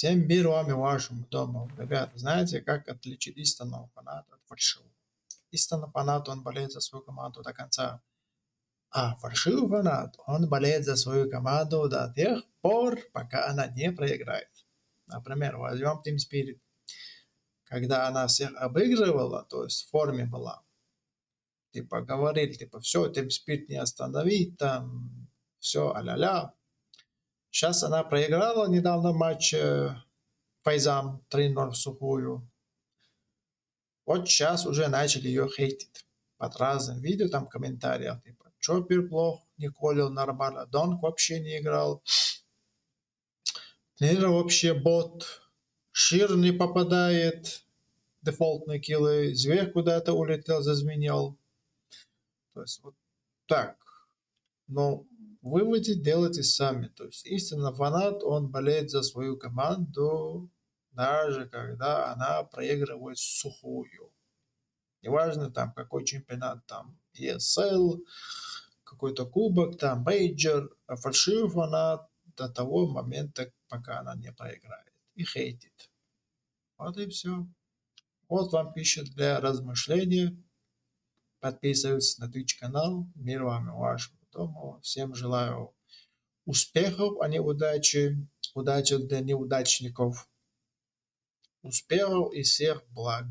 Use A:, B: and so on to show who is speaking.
A: Всем мир вам и вашему дому. Ребята, знаете, как отличить истинного фаната от фальшивого? Истинный фанат, он болеет за свою команду до конца. А фальшивый фанат, он болеет за свою команду до тех пор, пока она не проиграет. Например, возьмем Team Spirit. Когда она всех обыгрывала, то есть в форме была, типа говорили, типа все, Team Spirit не остановить, там все, а-ля-ля. Сейчас она проиграла недавно матч Файзам 3-0 в сухую. Вот сейчас уже начали ее хейтить под разным видео, там комментариях, типа, Чоппер плох, Николил нормально, Донк вообще не играл, Нейра вообще бот, Шир не попадает, дефолтные киллы, Зверь куда-то улетел, зазвенел. То есть вот так. Но выводы делайте сами. То есть истинный фанат, он болеет за свою команду, даже когда она проигрывает сухую. Неважно там какой чемпионат, там ESL, какой-то кубок, там мейджор, а фальшивый фанат до того момента, пока она не проиграет. И хейтит. Вот и все. Вот вам пища для размышления. Подписывайтесь на Twitch канал. Мир вам и вашему дому. Всем желаю успехов, а не удачи. Удачи для неудачников. Успехов и всех благ.